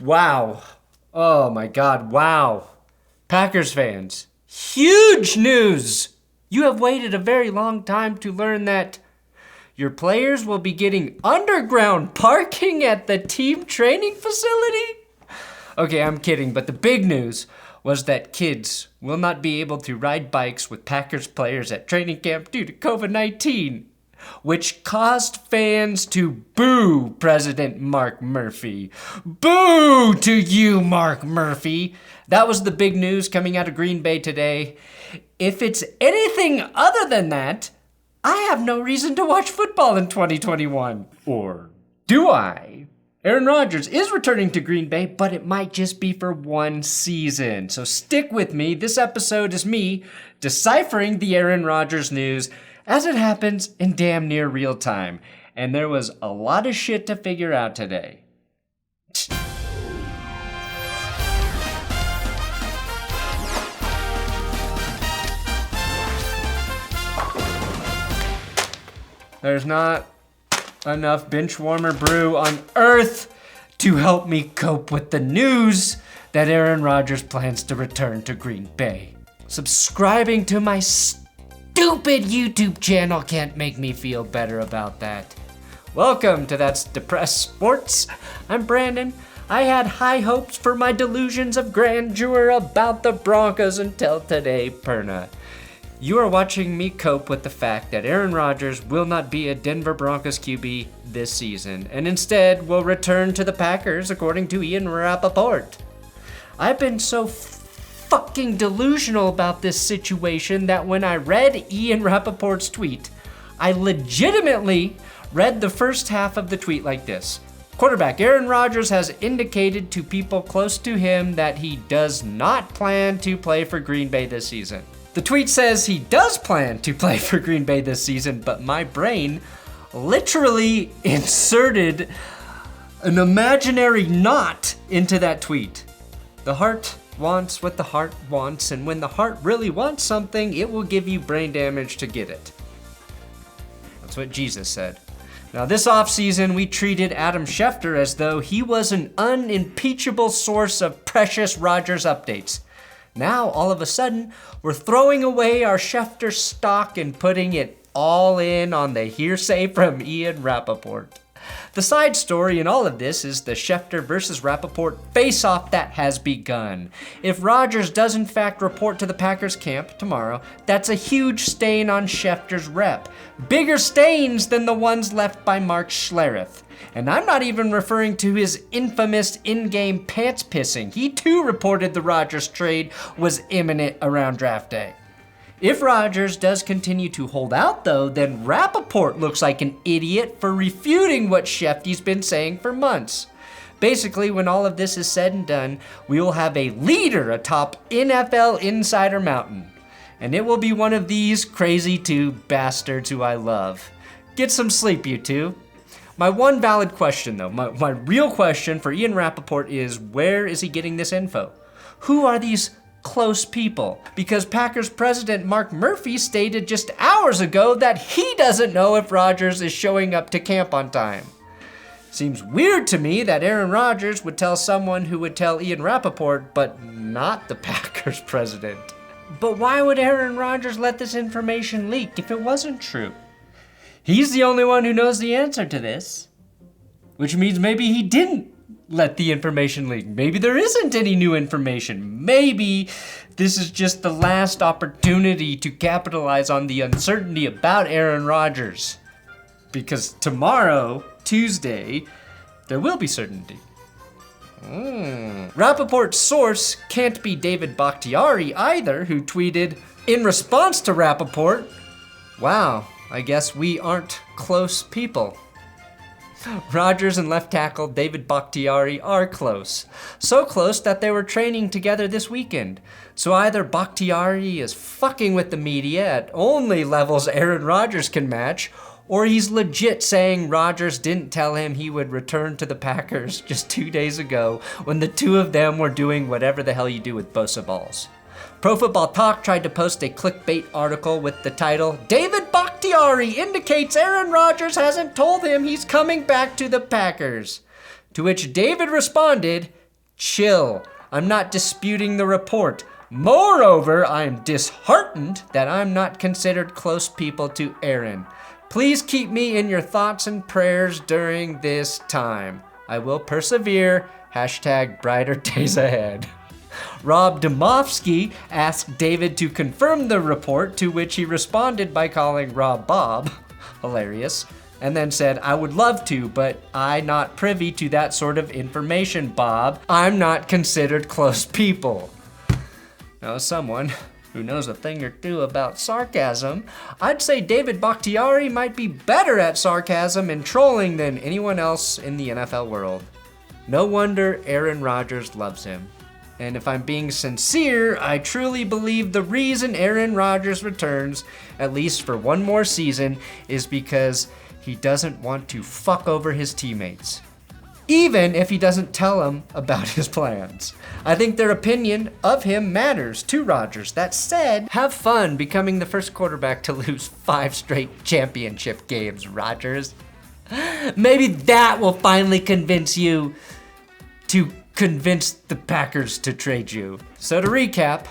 Wow. Oh my God, wow. Packers fans, huge news! You have waited a very long time to learn that your players will be getting underground parking at the team training facility? Okay, I'm kidding, but the big news was that kids will not be able to ride bikes with Packers players at training camp due to COVID-19, which caused fans to boo President Mark Murphy. Boo to you, Mark Murphy! That was the big news coming out of Green Bay today. If it's anything other than that, I have no reason to watch football in 2021. Or do I? Aaron Rodgers is returning to Green Bay, but it might just be for one season. So stick with me. This episode is me deciphering the Aaron Rodgers news as it happens in damn near real time. And there was a lot of shit to figure out today. There's not enough Benchwarmer Brew on earth to help me cope with the news that Aaron Rodgers plans to return to Green Bay. Subscribing to my stupid YouTube channel can't make me feel better about that. Welcome to That's Depressed Sports. I'm Brandon. I had high hopes for my delusions of grandeur about the Broncos until today, Perna. You are watching me cope with the fact that Aaron Rodgers will not be a Denver Broncos QB this season, and instead will return to the Packers, according to Ian Rapoport. I've been so fucking delusional about this situation that when I read Ian Rapoport's tweet, I legitimately read the first half of the tweet like this. Quarterback Aaron Rodgers has indicated to people close to him that he does not plan to play for Green Bay this season. The tweet says he does plan to play for Green Bay this season, but my brain literally inserted an imaginary knot into that tweet. The heart wants what the heart wants, and when the heart really wants something, it will give you brain damage to get it. That's what Jesus said. Now, this offseason, we treated Adam Schefter as though he was an unimpeachable source of precious Rodgers updates. Now, all of a sudden, we're throwing away our Schefter stock and putting it all in on the hearsay from Ian Rapoport. The side story in all of this is the Schefter versus Rapoport face-off that has begun. If Rodgers does in fact report to the Packers camp tomorrow, that's a huge stain on Schefter's rep. Bigger stains than the ones left by Mark Schlereth. And I'm not even referring to his infamous in-game pants pissing. He too reported the Rodgers trade was imminent around draft day. If Rodgers does continue to hold out though, then Rapoport looks like an idiot for refuting what Schefty's been saying for months. Basically, when all of this is said and done, we will have a leader atop NFL Insider Mountain. And it will be one of these crazy two bastards who I love. Get some sleep, you two. My one valid question, though, my real question for Ian Rapoport is, where is he getting this info? Who are these close people? Because Packers president Mark Murphy stated just hours ago that he doesn't know if Rodgers is showing up to camp on time. Seems weird to me that Aaron Rodgers would tell someone who would tell Ian Rapoport, but not the Packers president. But why would Aaron Rodgers let this information leak if it wasn't true? He's the only one who knows the answer to this, which means maybe he didn't let the information leak. Maybe there isn't any new information. Maybe this is just the last opportunity to capitalize on the uncertainty about Aaron Rodgers. Because tomorrow, Tuesday, there will be certainty. Rapoport's source can't be David Bakhtiari either, who tweeted, in response to Rapoport, "Wow, I guess we aren't close people." Rodgers and left tackle David Bakhtiari are close. So close that they were training together this weekend. So either Bakhtiari is fucking with the media at only levels Aaron Rodgers can match, or he's legit saying Rodgers didn't tell him he would return to the Packers just 2 days ago when the two of them were doing whatever the hell you do with Bosa balls. Pro Football Talk tried to post a clickbait article with the title, "David Bakhtiari indicates Aaron Rodgers hasn't told him he's coming back to the Packers." To which David responded, Chill. I'm not disputing the report. Moreover, I am disheartened that I'm not considered close people to Aaron. Please keep me in your thoughts and prayers during this time. I will persevere. Hashtag brighter days ahead. Rob Domofsky asked David to confirm the report, to which he responded by calling Rob Bob. Hilarious. And then said, I would love to, but I'm not privy to that sort of information, Bob. I'm not considered close people. Now, as someone who knows a thing or two about sarcasm, I'd say David Bakhtiari might be better at sarcasm and trolling than anyone else in the NFL world. No wonder Aaron Rodgers loves him. And if I'm being sincere, I truly believe the reason Aaron Rodgers returns, at least for one more season, is because he doesn't want to fuck over his teammates, even if he doesn't tell them about his plans. I think their opinion of him matters to Rodgers. That said, have fun becoming the first quarterback to lose 5 straight championship games, Rodgers. Maybe that will finally convince you to convince the Packers to trade you. So to recap,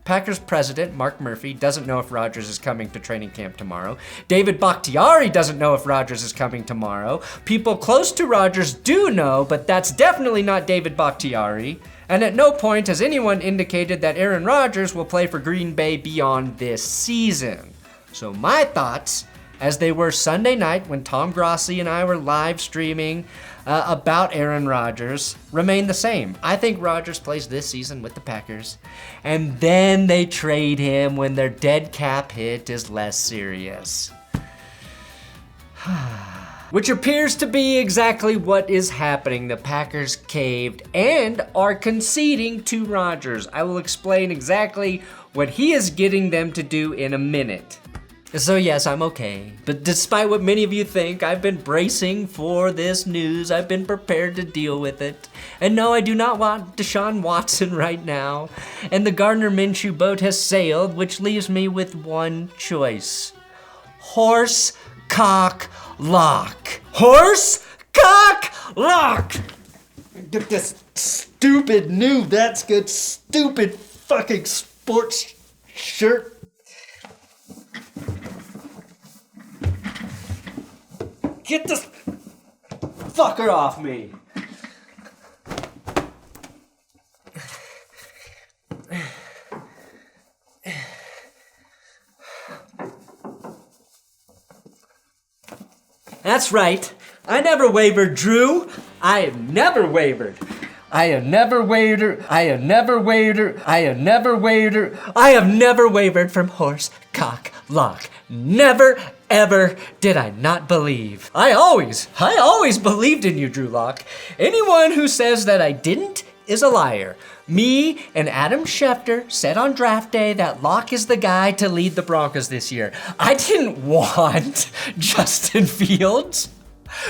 Packers president Mark Murphy doesn't know if Rodgers is coming to training camp tomorrow. David Bakhtiari doesn't know if Rodgers is coming tomorrow. People close to Rodgers do know, but that's definitely not David Bakhtiari. And at no point has anyone indicated that Aaron Rodgers will play for Green Bay beyond this season. So my thoughts, as they were Sunday night when Tom Grossi and I were live streaming about Aaron Rodgers, remain the same. I think Rodgers plays this season with the Packers, and then they trade him when their dead cap hit is less serious. Which appears to be exactly what is happening. The Packers caved and are conceding to Rodgers. I will explain exactly what he is getting them to do in a minute. So yes, I'm okay. But despite what many of you think, I've been bracing for this news. I've been prepared to deal with it. And no, I do not want Deshaun Watson right now. And the Gardner Minshew boat has sailed, which leaves me with one choice. Horse, cock, lock. Horse, cock, lock! Get this stupid new That's Good stupid fucking sports shirt. Get this fucker off me. That's right. I never wavered, Drew. I have never wavered. I have never wavered. I have never wavered. I have never wavered. I have never wavered from horse, cock, lock. Never, ever did I not believe. I always believed in you, Drew Lock. Anyone who says that I didn't is a liar. Me and Adam Schefter said on draft day that Locke is the guy to lead the Broncos this year. I didn't want Justin Fields.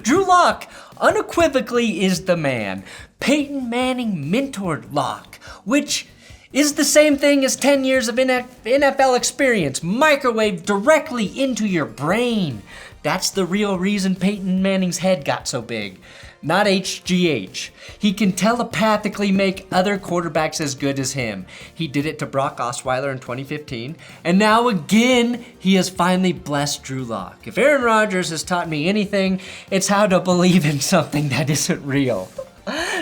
Drew Lock unequivocally is the man. Peyton Manning mentored Locke, which is the same thing as 10 years of NFL experience microwaved directly into your brain. That's the real reason Peyton Manning's head got so big. Not HGH. He can telepathically make other quarterbacks as good as him. He did it to Brock Osweiler in 2015, and now again, he has finally blessed Drew Lock. If Aaron Rodgers has taught me anything, it's how to believe in something that isn't real.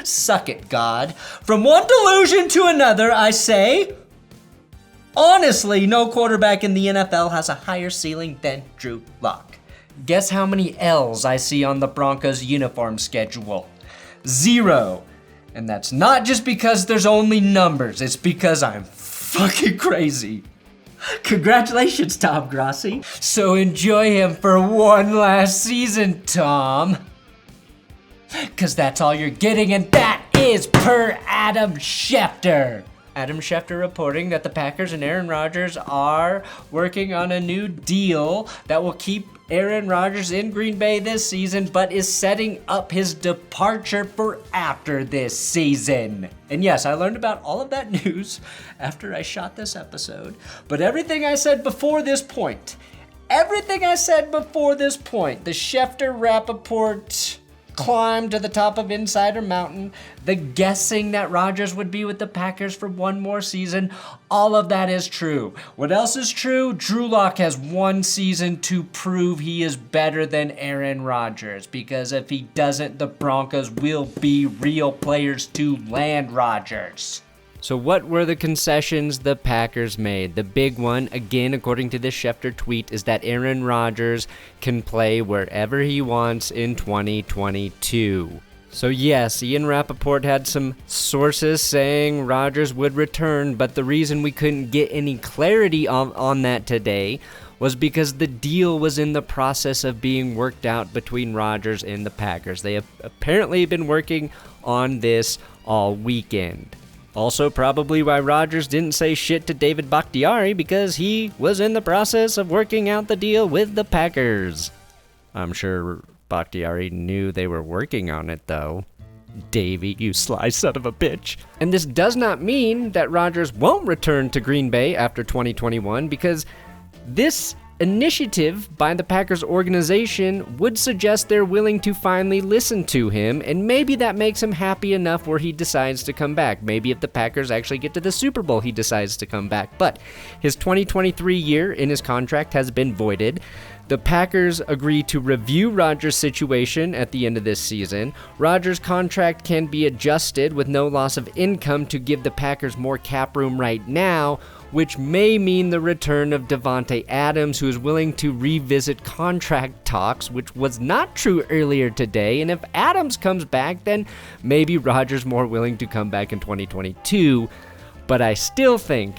Suck it, God. From one delusion to another, I say, honestly, no quarterback in the NFL has a higher ceiling than Drew Lock. Guess how many L's I see on the Broncos uniform schedule? 0. And that's not just because there's only numbers, it's because I'm fucking crazy. Congratulations, Tom Grossi. So enjoy him for one last season, Tom. 'Cause that's all you're getting, and that is per Adam Schefter. Adam Schefter reporting that the Packers and Aaron Rodgers are working on a new deal that will keep Aaron Rodgers in Green Bay this season, but is setting up his departure for after this season. And yes, I learned about all of that news after I shot this episode, but everything I said before this point, the Schefter Rapoport climb to the top of Insider Mountain, the guessing that Rodgers would be with the Packers for one more season, all of that is true. What else is true? Drew Lock has one season to prove he is better than Aaron Rodgers, because if he doesn't, the Broncos will be real players to land Rodgers. So what were the concessions the Packers made? The big one, again, according to this Schefter tweet, is that Aaron Rodgers can play wherever he wants in 2022. So yes, Ian Rapoport had some sources saying Rodgers would return, but the reason we couldn't get any clarity on that today was because the deal was in the process of being worked out between Rodgers and the Packers. They have apparently been working on this all weekend. Also, probably why Rodgers didn't say shit to David Bakhtiari, because he was in the process of working out the deal with the Packers. I'm sure Bakhtiari knew they were working on it, though. Davey, you sly son of a bitch. And this does not mean that Rodgers won't return to Green Bay after 2021, because this initiative by the Packers organization would suggest they're willing to finally listen to him, and maybe that makes him happy enough where he decides to come back. Maybe if the Packers actually get to the Super Bowl, he decides to come back. But his 2023 year in his contract has been voided. The Packers agree to review Rodgers' situation at the end of this season. Rodgers' contract can be adjusted with no loss of income to give the Packers more cap room right now, which may mean the return of Devante Adams, who is willing to revisit contract talks, which was not true earlier today. And if Adams comes back, then maybe Rodgers more willing to come back in 2022. But I still think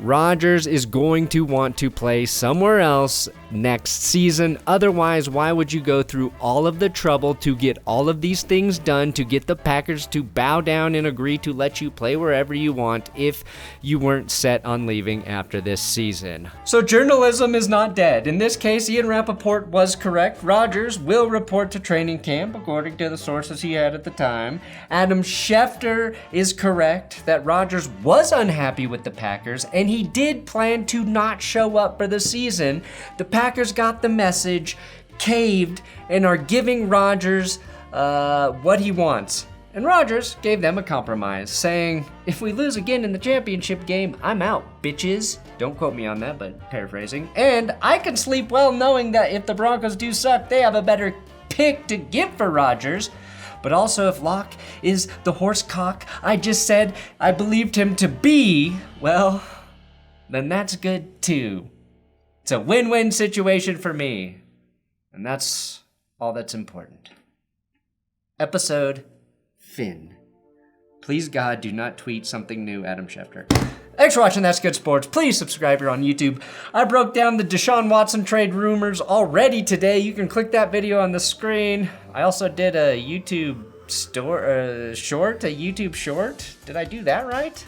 Rodgers is going to want to play somewhere else next season. Otherwise, why would you go through all of the trouble to get all of these things done, to get the Packers to bow down and agree to let you play wherever you want if you weren't set on leaving after this season? So journalism is not dead. In this case, Ian Rapoport was correct. Rodgers will report to training camp, according to the sources he had at the time. Adam Schefter is correct that Rodgers was unhappy with the Packers, and he did plan to not show up for the season. The Packers got the message, caved, and are giving Rodgers what he wants. And Rodgers gave them a compromise, saying, "If we lose again in the championship game, I'm out, bitches." Don't quote me on that, but paraphrasing. "And I can sleep well knowing that if the Broncos do suck, they have a better pick to give for Rodgers. But also, if Locke is the horse cock I just said I believed him to be, well, then that's good too. It's a win-win situation for me. And that's all that's important." Episode Finn. Please God, do not tweet something new, Adam Schefter. Thanks for watching That's Good Sports. Please subscribe here on YouTube. I broke down the Deshaun Watson trade rumors already today. You can click that video on the screen. I also did a YouTube short. Did I do that right?